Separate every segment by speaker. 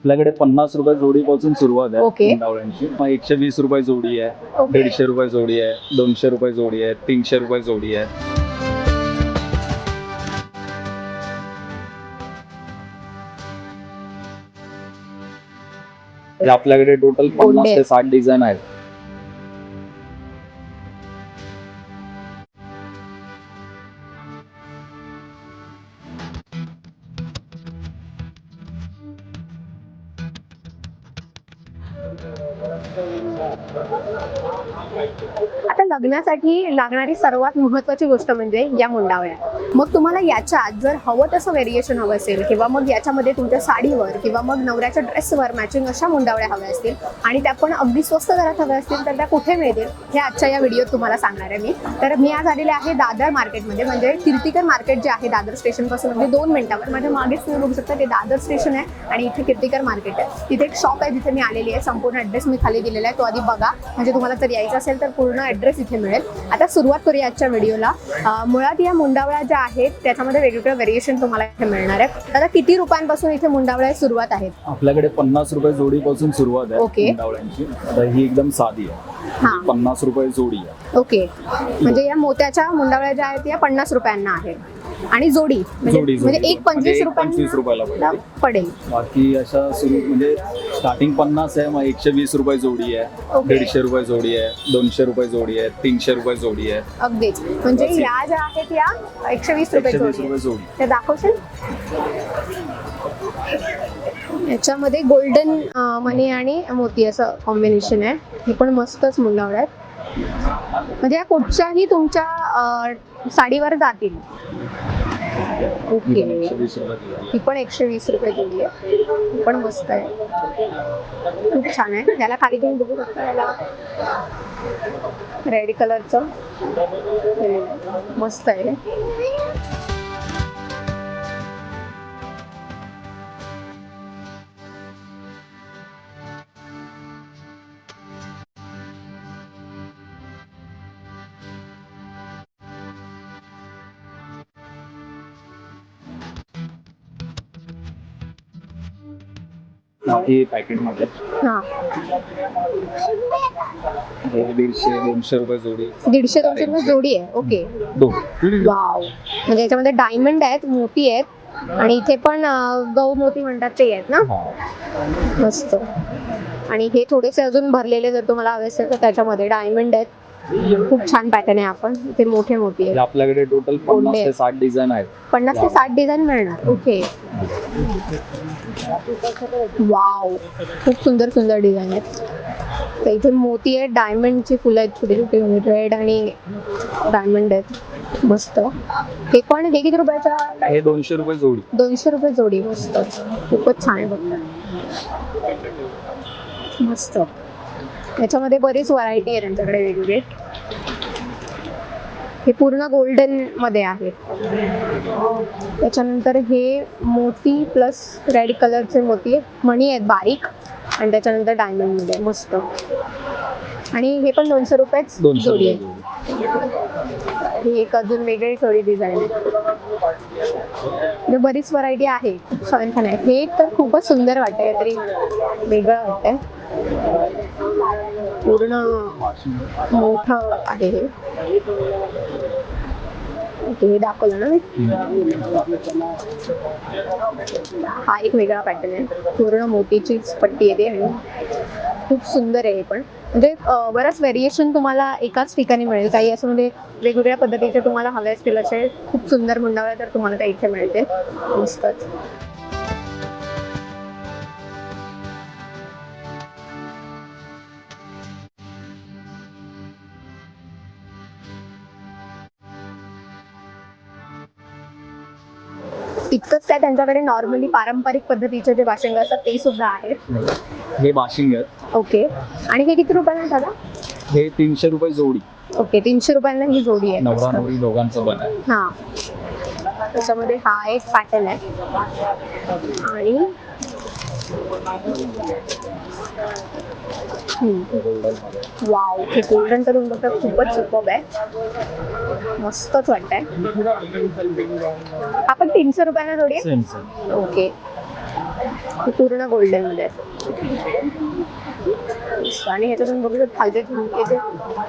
Speaker 1: आपल्याकडे 50 रुपये जोडीपासून सुरुवात आहे
Speaker 2: ओके.
Speaker 1: मुंडावळ्यांची. मग 120 रुपये जोडी आहे,
Speaker 2: ओके.
Speaker 1: 150 रुपये जोडी आहे, 200 रुपये जोडी आहे, 300 रुपये जोडी आहे. हे आपल्याकडे टोटल 50 ते 60 डिझाईन आहेत.
Speaker 2: आता लग्नासाठी लागणारी सर्वात महत्त्वाची गोष्ट म्हणजे या मुंडावळ्या. मग तुम्हाला याच्यात जर हवं तसं व्हेरिएशन हवं असेल किंवा मग याच्यामध्ये तुमच्या साडीवर किंवा मग नवऱ्याच्या ड्रेसवर मॅचिंग अशा मुंडावळ्या हव्या असतील आणि त्या पण अगदी स्वस्त दरात हव्या असतील तर त्या कुठे मिळतील हे आजच्या या व्हिडिओत तुम्हाला सांगणार आहे मी. तर मी आज आलेले आहे दादर मार्केटमध्ये, म्हणजे कीर्तिकर मार्केट जे आहे दादर स्टेशनपासून अगदी 2 मिनिटावर. माझ्या मागेच तुम्ही बघू शकता ते दादर स्टेशन आहे आणि इथे कीर्तिकर मार्केट आहे. तिथे एक शॉप आहे जिथे मी आलेली आहे. संपूर्ण ॲड्रेस मी खाली दिलेला आहे, तो आधी बघा म्हणजे तुम्हाला जर यायचं असेल तर पूर्ण ॲड्रेस इथे मिळेल. आता सुरुवात करूया आजच्या व्हिडिओला. मुळात या मुंडावळ्या ज्या आहेत त्याच्यामध्ये वेगवेगळे व्हेरिएशन तुम्हाला इथे मिळणार आहेत. आता किती रुपयांपासून इथे मुंडावळ्या सुरुवात आहेत?
Speaker 1: आपल्याकडे 50 रुपये जोडीपासून सुरुवात आहे
Speaker 2: ओके.
Speaker 1: मुंडावळ्यांची. आता ही एकदम साधी आहे,
Speaker 2: हां
Speaker 1: 50 रुपये जोडी आहे.
Speaker 2: ओके. म्हणजे या मोत्याच्या मुंडावळ्या ज्या आहेत या 50 रुपयांना आहेत आणि जोडी म्हणजे एक 25
Speaker 1: रुपयाला
Speaker 2: पडेल.
Speaker 1: बाकी अशा सुरू म्हणजे स्टार्टिंग 50 आहे, मग 120 रुपये जोडी आहे,
Speaker 2: ओके.
Speaker 1: 150 रुपये जोडी आहे, 200 रुपये जोडी आहे, 300 रुपये जोडी आहे.
Speaker 2: अगदीच. म्हणजे या ज्या आहेत या 120 रुपये
Speaker 1: 120
Speaker 2: जोडी.
Speaker 1: रुपये जोडी.
Speaker 2: ते दाखवशील? याच्यामध्ये गोल्डन मनी आणि मोती असं कॉम्बिनेशन आहे. हे पण मस्तच मुंडावळ्या आहेत. म्हणजे या कुठच्याही तुमच्या साडीवर जातील. ओके.
Speaker 1: 120 रुपये जोडी.
Speaker 2: ही पण 120 रुपये जोडी आहे. ही पण मस्त आहे, खूप छान आहे. याला खाली तुम्ही बघू शकता, याला रेड कलरचं मस्त आहे.
Speaker 1: हे पॅकेटमध्ये
Speaker 2: हा
Speaker 1: हे 150-200 रुपये जोडी.
Speaker 2: 150-200 रुपये जोडी आहे. ओके. वाव. म्हणजे याच्यामध्ये डायमंड आहेत, मोती आहेत आणि इथे पण गौ मोती म्हणतात ते आहेत ना. मस्त. आणि हे थोडेसे अजून भरलेले जर तुम्हाला हवे असेल तर त्याच्यामध्ये डायमंड आहेत. खूप छान पॅटर्न आहे. आपण इथे मोठे मोठी आहेत.
Speaker 1: आपल्याकडे टोटल 50 ते 60 डिझाईन आहेत.
Speaker 2: 50 ते 60 डिझाईन मिळणार. ओके. वाव, खूप सुंदर सुंदर डिझाईन आहेत. तर इथे मोती आहेत, डायमंडची फुलं आहेत छोटे छोटे, रेड आणि डायमंड आहेत. मस्त. हे पण हे किती रुपयाच्या?
Speaker 1: हे 200 रुपये जोडी.
Speaker 2: 200 रुपये जोडी. मस्त, खूपच छान आहे बघा. मस्त. याच्यामध्ये बरीच व्हरायटी आहे त्यांच्याकडे वेगवेगळे. हे पूर्ण गोल्डन मध्ये आहे. त्याच्यानंतर हे मोती प्लस रेड कलरचे मोती मणी आहेत बारीक आणि त्याच्यानंतर डायमंड मध्ये. मस्त. आणि हे पण 200 रुपयेच जोडी आहे. ही एक अजून वेगळी थोडी डिझाईन आहे. बरीच व्हरायटी आहे, खूप छान छान आहे. हे तर खूपच सुंदर वाटतंय, काहीतरी वेगळं वाटतंय. पूर्ण मोठं आहे हे. हे दाखवलं ना मी. हा एक वेगळा पॅटर्न आहे, पूर्ण मोतीचीच पट्टी येते आणि खूप सुंदर आहे. हे पण म्हणजे बरंच व्हेरिएशन तुम्हाला एकाच ठिकाणी मिळेल. काही असं म्हणजे वेगवेगळ्या पद्धतीचे तुम्हाला हवे असतील असे खूप सुंदर मुंडावळ्या तर तुम्हाला त्या इथे मिळते. मस्तच. तितकंच काय त्यांच्याकडे नॉर्मली पारंपरिक पद्धतीचे जे बाशिंग असतात ते सुद्धा आहेत.
Speaker 1: हे बाशिंग आहेत.
Speaker 2: ओके. आणि हे किती रुपयाला दादा?
Speaker 1: हे 300 रुपये जोडी.
Speaker 2: ओके. 300 रुपयांना ही जोडी आहे.
Speaker 1: नवरा नवरी दोघांचं पण आहे.
Speaker 2: हा. त्याच्यामध्ये हा एक पॅटर्न आहे आणि वाव, हे गोल्डन करून बघा, खूपच सुपर्ब आहे. मस्तच वाटतंय. आपण 300 रुपयांना जोडी आहे. ओके. हे पूर्ण गोल्डन मध्ये आणि ह्याच्यातून बघू शकतो खालचे झुमके जे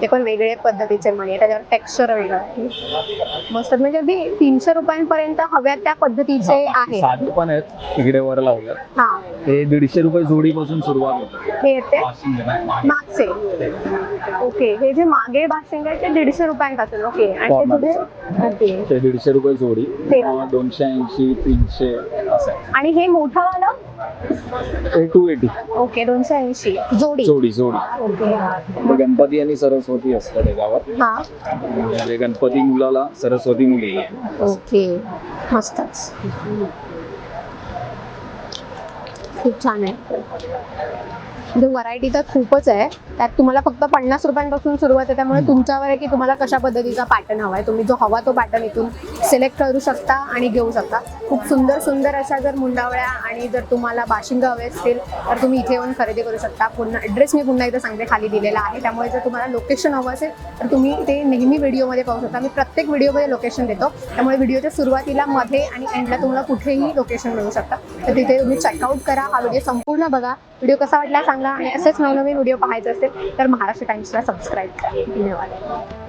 Speaker 2: ते पण वेगळे पद्धतीचे मणी, त्याच्यावर टेक्स्चर वेगळं आहे मस्त. म्हणजे अगदी 300 रुपयांपर्यंत हव्या त्या पद्धतीचे आहेत.
Speaker 1: साधे पण आहेत इकडे वर लावल्यात.
Speaker 2: हा
Speaker 1: ते 150 रुपये जोडीपासून सुरुवात होते.
Speaker 2: हे येते मागचे. ओके, हे जे मागे बाशिंग आहे ते 150 रुपयांपासून. ओके, आणि ते पुढे ओके
Speaker 1: ते 150 रुपये जोडी,
Speaker 2: ते.
Speaker 1: 280 300 असं आहे.
Speaker 2: आणि हे मोठं वालं
Speaker 1: ते 280
Speaker 2: ओके 280 जोडी.
Speaker 1: जोडी जोडी.
Speaker 2: ओके
Speaker 1: ते गणपती आणि सरस्वती असतं त्याच्यावर.
Speaker 2: हा
Speaker 1: म्हणजे गणपती मुलाला, सरस्वती मुली.
Speaker 2: ओके मस्तच, खूप छान आहे. म्हणजे व्हरायटी तर खूपच आहे. त्यात तुम्हाला फक्त 50 रुपयांपासून सुरुवात आहे. त्यामुळे तुमच्यावर आहे की तुम्हाला कशा पद्धतीचा पॅटर्न हवा आहे. तुम्ही जो हवा तो पॅटर्न इथून सिलेक्ट करू शकता आणि घेऊ शकता. खूप सुंदर सुंदर अशा जर मुंडावळ्या आणि जर तुम्हाला बाशिंग हवे असतील तर तुम्ही इथे येऊन खरेदी करू शकता. पुन्हा ॲड्रेस मी पुन्हा एकदा सांगते, खाली दिलेला आहे. त्यामुळे जर तुम्हाला लोकेशन हवं असेल तर तुम्ही ते नेहमी व्हिडिओमध्ये पाहू शकता. मी प्रत्येक व्हिडिओमध्ये लोकेशन देतो. त्यामुळे व्हिडिओच्या सुरुवातीला, मध्ये आणि एंडला तुम्हाला कुठेही लोकेशन मिळू शकतं. तर तिथे तुम्ही चेकआउट करा. हा व्हिडिओ संपूर्ण बघा. व्हिडिओ कसा वाटला सांगा आणि असेच नवनवीन व्हिडिओ पाहायचे असेल तर महाराष्ट्र टाइम्सला सबस्क्राईब करा. धन्यवाद.